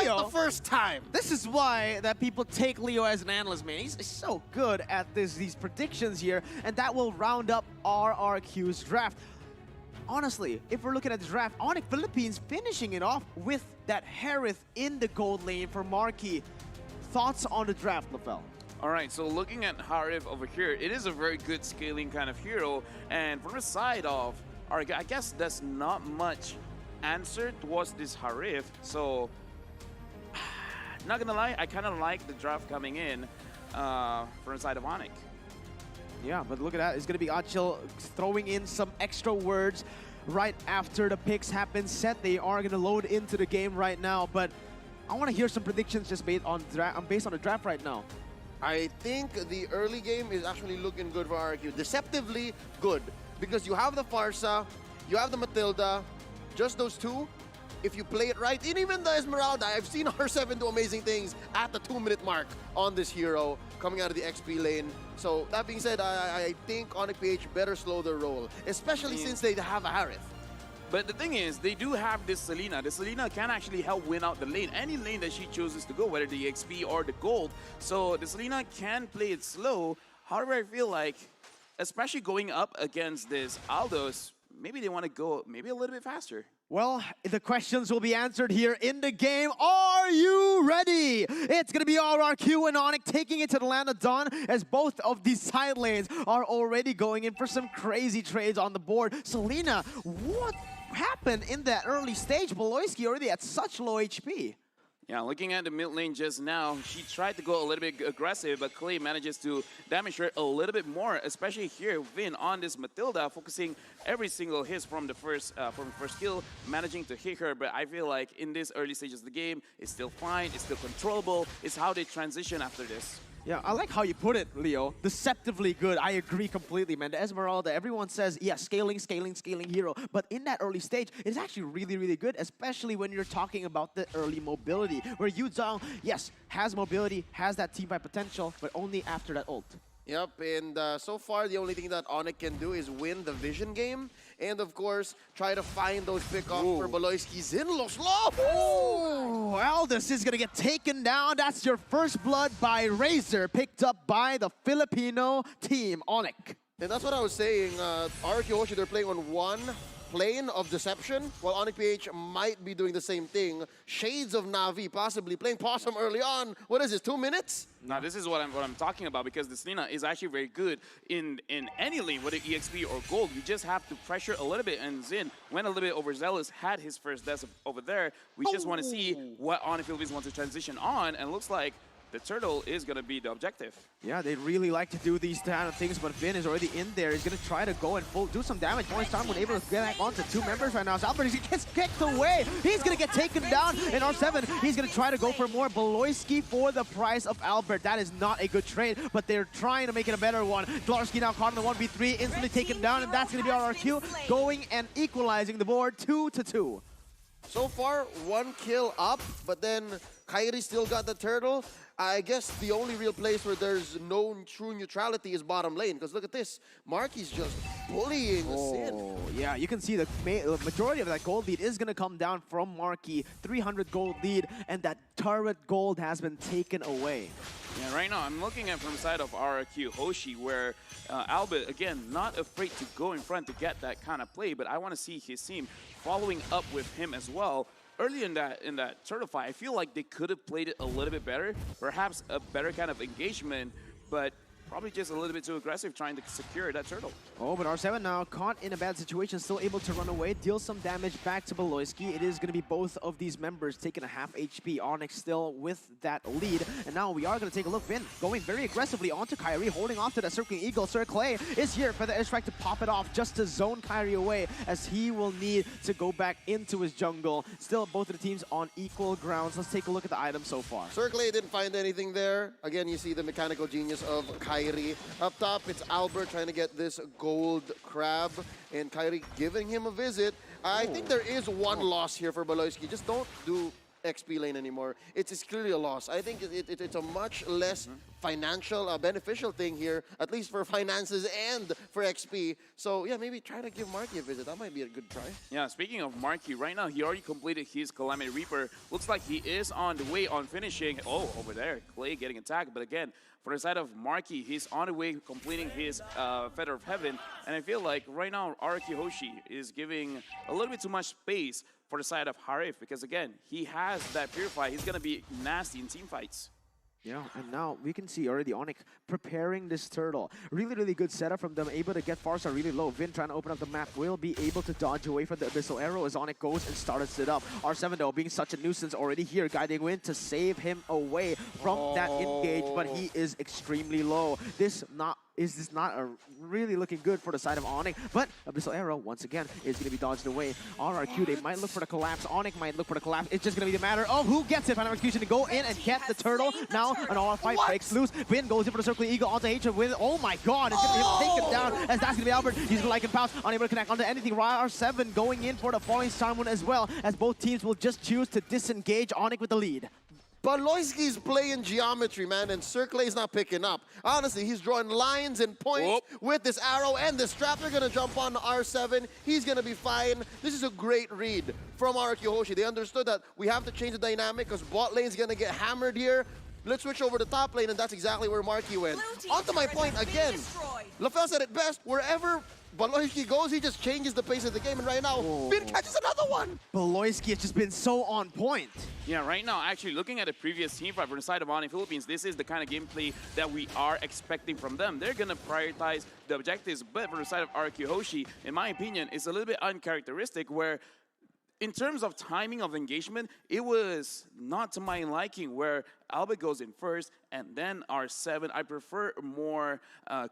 Leo, the first time. This is why that people take Leo as an analyst, man. He's so good at these predictions here, and that will round up RRQ's draft. Honestly, if we're looking at the draft, ONIC Philippines finishing it off with that Harith in the gold lane for Marquee. Thoughts on the draft, LaFell? All right, so looking at Harith over here, it is a very good scaling kind of hero. And from the side of RRQ, I guess there's not much answer towards this Harith. So, not gonna lie, I kind of like the draft coming in from the side of ONIC. Yeah, but look at that. It's going to be Achil throwing in some extra words right after the picks have been set. They are going to load into the game right now, but I want to hear some predictions just based on the draft right now. I think the early game is actually looking good for RRQ. Deceptively good, because you have the Farsa, you have the Matilda, just those two. If you play it right, and even the Esmeralda, I've seen R7 do amazing things at the 2-minute mark on this hero coming out of the XP lane. So that being said, I think ONIC PH better slow their roll, especially since they have a Harith. But the thing is, they do have this Selena. The Selena can actually help win out the lane. Any lane that she chooses to go, whether the XP or the gold. So the Selena can play it slow. However, I feel like, especially going up against this Aldos, maybe they want to go maybe a little bit faster. Well, the questions will be answered here in the game. Are you ready? It's going to be RRQ and ONIC taking it to the land of Dawn, as both of these side lanes are already going in for some crazy trades on the board. Selena, what happened in that early stage? Beloyski already at such low HP. Yeah, looking at the mid lane just now, she tried to go a little bit aggressive, but Clay manages to damage her a little bit more, especially here, Vin on this Matilda, focusing every single hit from the first kill, managing to hit her. But I feel like in this early stages of the game, it's still fine, it's still controllable. It's how they transition after this. Yeah, I like how you put it, Leo. Deceptively good. I agree completely, man. The Esmeralda, everyone says, yeah, scaling hero. But in that early stage, it's actually really, really good, especially when you're talking about the early mobility, where Yu Zhang, yes, has mobility, has that teamfight potential, but only after that ult. Yep, and so far the only thing that ONIC can do is win the vision game, and of course try to find those pickoffs for Beloyski. Zin looks low. Oh, Aldous is gonna get taken down. That's your first blood by Razor, picked up by the Filipino team, ONIC. And that's what I was saying. RRQ HOSHI, they're playing on one plane of deception, while ONIC PH might be doing the same thing. Shades of Na'Vi possibly playing Possum early on. What is this, 2 minutes? Now this is what I'm talking about, because the Selena is actually very good in any lane, whether EXP or gold. You just have to pressure a little bit, and Zin went a little bit overzealous, had his first death over there. We just want to see what ONIC Philippines wants to transition on, and looks like the turtle is going to be the objective. Yeah, they really like to do these kind of things, but Vin is already in there. He's going to try to go and do some damage. Only time when able to get back onto two members right now. So Albert gets kicked away. He's going to get taken down. And R7, he's going to try to go for more. Beloyski for the price of Albert. That is not a good trade, but they're trying to make it a better one. Dlarski now caught in the 1v3, instantly taken down, and that's going to be RRQ going and equalizing the board 2-2. So far, 1 kill up, but then Kairi still got the turtle. I guess the only real place where there's no true neutrality is bottom lane, because look at this. Marky's just bullying Sin. Oh, yeah, you can see the majority of that gold lead is going to come down from Marky. 300 gold lead, and that turret gold has been taken away. Yeah, right now I'm looking at from the side of RRQ HOSHI, where Albert, again, not afraid to go in front to get that kind of play, but I want to see his team following up with him as well. Early in that turtle fight, I feel like they could have played it a little bit better, perhaps a better kind of engagement, but probably just a little bit too aggressive trying to secure that turtle. Oh, but R7 now caught in a bad situation, still able to run away, deal some damage back to Beloyski. It is going to be both of these members taking a half HP. ONIC still with that lead. And now we are going to take a look. Vin going very aggressively onto Kairi, holding off to that Circling Eagle. Sir Clay is here for the airstrike to pop it off, just to zone Kairi away, as he will need to go back into his jungle. Still, both of the teams on equal grounds. Let's take a look at the items so far. Sir Clay didn't find anything there. Again, you see the mechanical genius of Kairi. Up top, it's Albert trying to get this gold crab, and Kairi giving him a visit. I think there is one loss here for Beloyski. Just don't do XP lane anymore, it's clearly a loss. I think it's a much less financial, beneficial thing here, at least for finances and for XP. So yeah, maybe try to give Marky a visit. That might be a good try. Yeah, speaking of Marky, right now he already completed his Calamity Reaper. Looks like he is on the way on finishing. Oh, over there, Clay getting attacked. But again, for the side of Marky, he's on the way completing his Feather of Heaven. And I feel like right now, RRQ HOSHI is giving a little bit too much space for the side of Harif. Because again, he has that Purify. He's going to be nasty in team fights. Yeah, and now we can see already ONIC preparing this turtle. Really, really good setup from them, able to get Farsa really low. Vin trying to open up the map, will be able to dodge away from the Abyssal Arrow as ONIC goes and starts it up. R7 though being such a nuisance already here, guiding Win to save him away from that engage, but he is extremely low. This is not a really looking good for the side of ONIC, but Abyssal Arrow, once again, is going to be dodged away. RRQ, they might look for the collapse. ONIC might look for the collapse. It's just going to be the matter of who gets it. Final execution to go in and get the turtle. Now an all-fight breaks loose. Vin goes in for the Circling Eagle onto Hatred with, oh my god, it's going to be taken down as that's going to be Albert. He's going to Lycan Pounce, unable to connect onto anything. R7 going in for the Falling Sun as well, as both teams will just choose to disengage ONIC with the lead. Baloyski's playing geometry, man, and Circlay's not picking up. Honestly, he's drawing lines and points with this arrow, and the strap are going to jump on R7. He's going to be fine. This is a great read from RRQ HOSHI. They understood that we have to change the dynamic because bot lane's going to get hammered here. Let's switch over to top lane, and that's exactly where Marky went. On to my point again. LaFell said it best, wherever Baloyski goes, he just changes the pace of the game, and right now, Vin catches another one. Baloyski has just been so on point. Yeah, right now, actually, looking at the previous team fight from the side of ONIC Philippines, this is the kind of gameplay that we are expecting from them. They're going to prioritize the objectives, but for the side of RRQ HOSHI, in my opinion, it's a little bit uncharacteristic where in terms of timing of engagement, it was not to my liking where Albert goes in first and then R7. I prefer more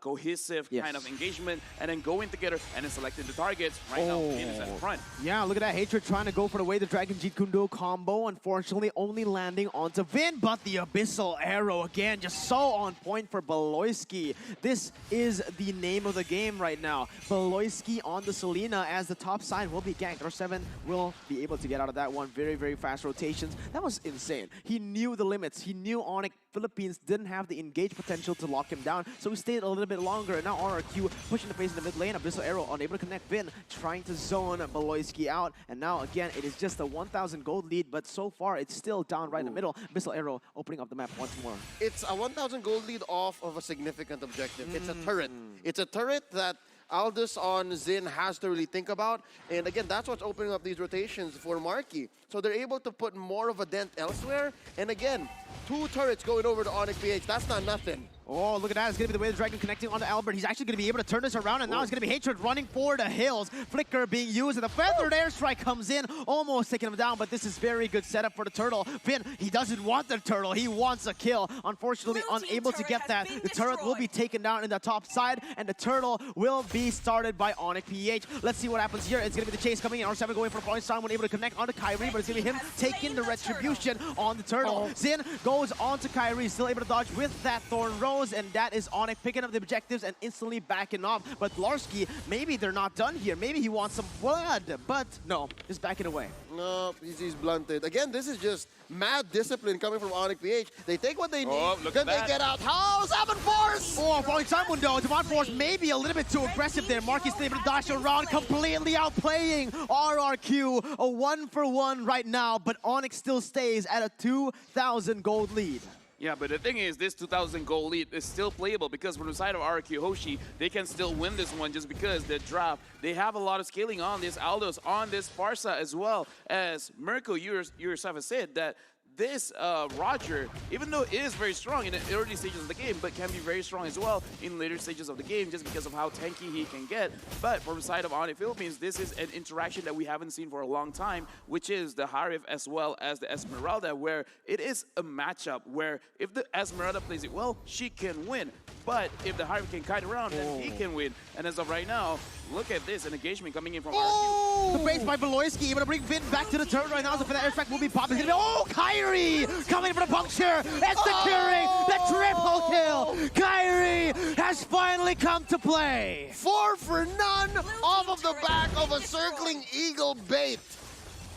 cohesive kind of engagement and then going together and then selecting the targets. Right now, Vin is at the front. Yeah, look at that. Hatred trying to go for the way the Dragon Jeet Kundo combo. Unfortunately, only landing onto Vin, but the Abyssal Arrow again, just so on point for Baloyski. This is the name of the game right now. Baloyski on the Selena as the top side will be ganked. R7 will be able to get out of that one. Very, very fast rotations. That was insane. He knew the limits. He knew ONIC Philippines didn't have the engage potential to lock him down, so he stayed a little bit longer. And now RRQ pushing the face in the mid lane. Abyssal Arrow unable to connect. Vin trying to zone Baloyski out. And now again, it is just a 1,000 gold lead, but so far it's still down right in the middle. Abyssal Arrow opening up the map once more. It's a 1,000 gold lead off of a significant objective. It's a turret. It's a turret that Aldous on Xin has to really think about. And again, that's what's opening up these rotations for Marky. So they're able to put more of a dent elsewhere. And again, 2 turrets going over to ONIC PH. That's not nothing. Oh, look at that. It's going to be the way the Dragon connecting onto Albert. He's actually going to be able to turn this around, and now it's going to be Hatred running for the hills. Flicker being used, and the Feathered Airstrike comes in, almost taking him down, but this is very good setup for the Turtle. Vin, he doesn't want the Turtle. He wants a kill. Unfortunately, unable to get that. The turret will be taken down in the top side, and the Turtle will be started by ONIC PH. Let's see what happens here. It's going to be the chase coming in. R7 going for a point start, unable to connect onto Kyrie, but it's going to be him taking the retribution on the Turtle. Xin goes on to Kyrie, still able to dodge with that Thorn Rose, and that is ONIC picking up the objectives and instantly backing off. But Larsky, maybe they're not done here. Maybe he wants some blood, but no, just backing away. No, he's blunted. Again, this is just mad discipline coming from ONIC PH. They take what they need, then they get out. Oh, 7 Force! Oh, falling time window. Devon Force maybe a little bit too aggressive there. Marky's able to dash around, completely outplaying RRQ. A 1-for-1 right now, but ONIC still stays at a 2,000 gold lead. Yeah, but the thing is, this 2,000 goal lead is still playable because from the side of RRQ HOSHI, they can still win this one just because the draft, they have a lot of scaling on this Aldos, on this Farsa, as well as Mirko, you yourself have said that this Roger, even though it is very strong in the early stages of the game, but can be very strong as well in later stages of the game just because of how tanky he can get. But from the side of ONIC Philippines, this is an interaction that we haven't seen for a long time, which is the Harif as well as the Esmeralda, where it is a matchup where if the Esmeralda plays it well, she can win. But if the Harif can kite around, then he can win. And as of right now, look at this, an engagement coming in from RRQ. The base by Baloyski, able to bring Vin back to the turret right now. So for the airstrike will be popping. Oh, Kyrie coming for the puncture and securing the triple kill. Kyrie has finally come to play. 4 for none off of the back of a circling eagle bait.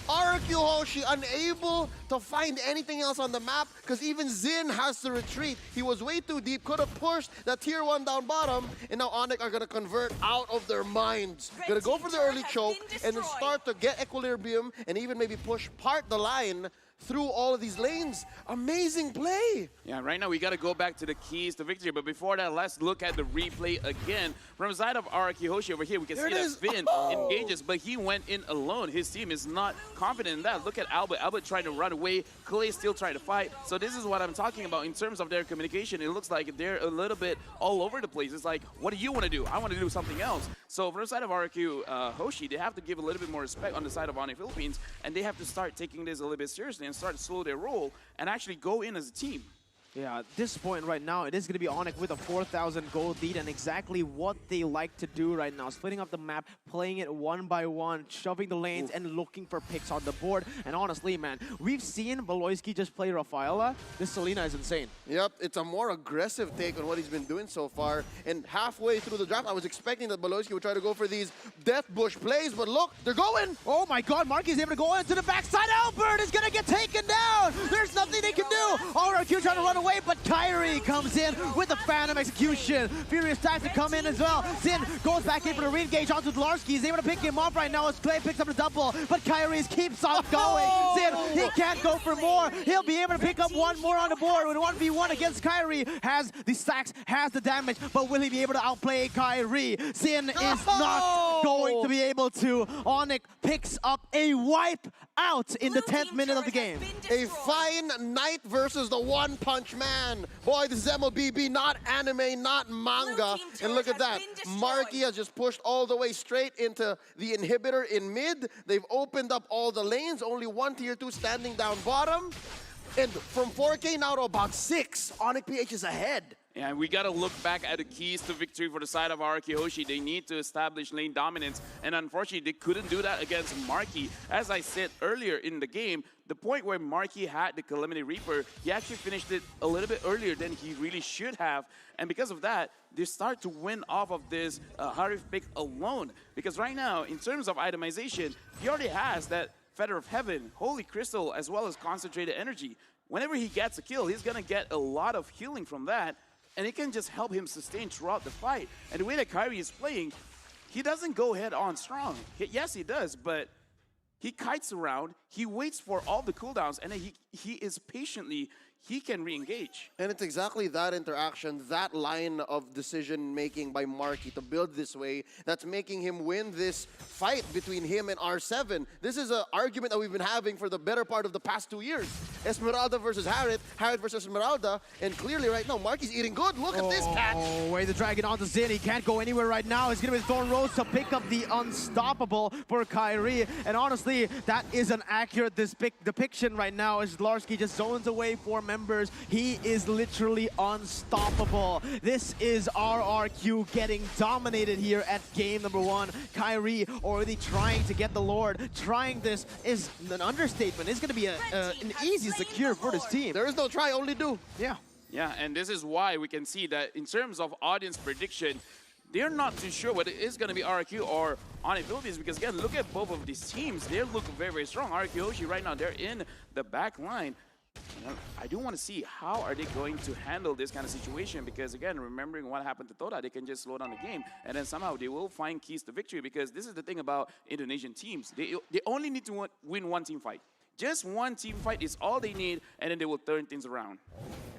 RRQ Hoshi unable to find anything else on the map because even Xin has to retreat. He was way too deep, could have pushed that tier 1 down bottom, and now ONIC are going to convert out of their minds. Going to go for the early choke and then start to get equilibrium and even maybe push part the line through all of these lanes. Amazing play. Yeah, right now we got to go back to the keys to victory. But before that, let's look at the replay again. From the side of RRQ Hoshi over here, we can see that Finn engages, but he went in alone. His team is not confident in that. Look at Albert. Albert trying to run away. Clay still trying to fight. So this is what I'm talking about in terms of their communication. It looks like they're a little bit all over the place. It's like, what do you want to do? I want to do something else. So from the side of RRQ Hoshi, they have to give a little bit more respect on the side of ONIC Philippines, and they have to start taking this a little bit seriously and start to slow their roll and actually go in as a team. Yeah, at this point right now, it is going to be ONIC with a 4,000 gold lead, and exactly what they like to do right now. Splitting up the map, playing it one by one, shoving the lanes, and looking for picks on the board. And honestly, man, we've seen Beloyski just play Rafaela. This Selena is insane. Yep, it's a more aggressive take on what he's been doing so far. And halfway through the draft, I was expecting that Beloyski would try to go for these death bush plays, but look, they're going! Oh my god, Marky is able to go into the backside. Albert is going to get taken down! There's nothing they can do! RRQ trying to run away, but Kyrie comes in with the Phantom Execution. Furious tries to come in as well. Xin goes back in for the re-engage onto Dlarski. He's able to pick him up right now as Clay picks up the double, but Kyrie keeps on going. Xin, he can't go for more. He'll be able to pick up one more on the board with 1v1 against Kyrie. Has the stacks, has the damage, but will he be able to outplay Kyrie? Xin is not going to be able to. ONIC picks up a wipe out in the 10th minute of the game. A fine Knight versus the One Punch Man. Boy, this is MLBB, not anime, not manga. And look at that. Marky has just pushed all the way straight into the inhibitor in mid. They've opened up all the lanes. Only one tier 2 standing down bottom. And from 4K now to about 6, ONIC PH is ahead. Yeah, we got to look back at the keys to victory for the side of RRQ Hoshi. They need to establish lane dominance, and unfortunately, they couldn't do that against Marky. As I said earlier in the game, the point where Marky had the Calamity Reaper, he actually finished it a little bit earlier than he really should have, and because of that, they start to win off of this Harif pick alone. Because right now, in terms of itemization, he already has that Feather of Heaven, Holy Crystal, as well as Concentrated Energy. Whenever he gets a kill, he's going to get a lot of healing from that, and it can just help him sustain throughout the fight. And the way that Kyrie is playing, he doesn't go head-on strong. Yes, he does, but he kites around, he waits for all the cooldowns, and then he is patiently, he can re-engage. And it's exactly that interaction, that line of decision-making by Marky to build this way that's making him win this fight between him and R7. This is an argument that we've been having for the better part of the past 2 years. Esmeralda versus Harriet, Harriet versus Esmeralda, and clearly right now, Marky's eating good. Look at this catch. Oh, way the dragon onto Xin. He can't go anywhere right now. He's going to be Thorn Rose to pick up the unstoppable for Kyrie. And honestly, that is an accurate depiction right now as Dlarski just zones away 4 members. He is literally unstoppable. This is RRQ getting dominated here at game number 1. Kyrie already trying to get the Lord. Trying this is an understatement. It's going to be an easy secure for this team. There is no try, only do. Yeah. Yeah, and this is why we can see that in terms of audience prediction, they're not too sure whether it is going to be RRQ or ONIC Philippines, because again, look at both of these teams. They look very, very strong. RRQ Hoshi right now, they're in the back line. You know, I do want to see how are they going to handle this kind of situation, because again, remembering what happened to Toda, they can just slow down the game and then somehow they will find keys to victory, because this is the thing about Indonesian teams. They only need to win one team fight. Just one team fight is all they need, and then they will turn things around.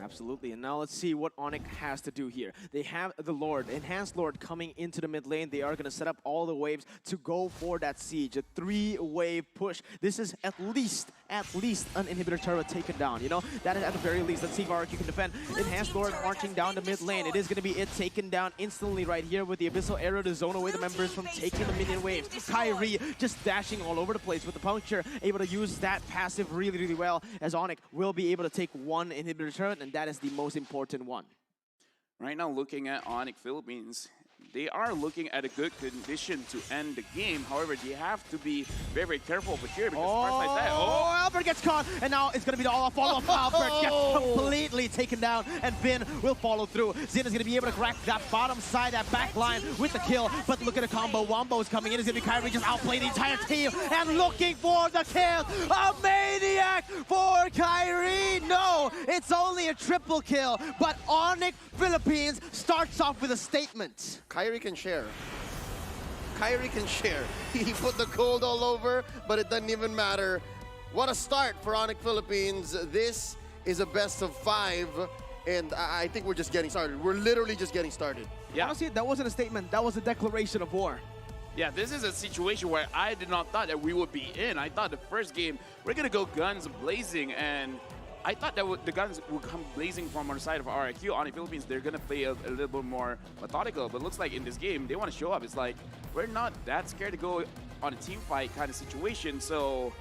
Absolutely, and now let's see what ONIC has to do here. They have the Lord, Enhanced Lord, coming into the mid lane. They are going to set up all the waves to go for that siege, a 3-wave push. This is at least an inhibitor turret taken down, you know? That is at the very least. Let's see if RRQ can defend. Enhanced Lord marching down the mid lane. It is going to be it taken down instantly right here with the Abyssal Arrow to zone away the members from taking the minion waves. Kyrie just dashing all over the place with the puncture, able to use that passive really, really well, as ONIC will be able to take one inhibitor turret, and that is the most important one. Right now, looking at ONIC Philippines, they are looking at a good condition to end the game. However, they have to be very, very careful over here because cards like that. Oh, Albert gets caught, and now it's going to be the all-follow-up. Albert gets completely taken down, and Vin will follow through. Zin is going to be able to crack that bottom side, that back line with the kill, but look at the combo. Wombo is coming in. It's going to be Kyrie just outplaying the entire team and looking for the kill. A maniac for Kyrie. No, it's only a triple kill, but ONIC Philippines starts off with a statement. Kyrie can share. Kyrie can share. He put the gold all over, but it doesn't even matter. What a start for ONIC Philippines. This is a best of 5, and I think we're just getting started. We're literally just getting started. Yeah. Honestly, that wasn't a statement. That was a declaration of war. Yeah, this is a situation where I did not thought that we would be in. I thought the first game, we're going to go guns blazing, and I thought that the guns would come blazing from our side of RRQ. On the Philippines, they're going to play a little bit more methodical, but looks like in this game, they want to show up. It's like, we're not that scared to go on a team fight kind of situation. So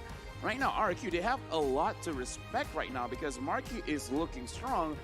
right now, RRQ, they have a lot to respect right now because Marky is looking strong.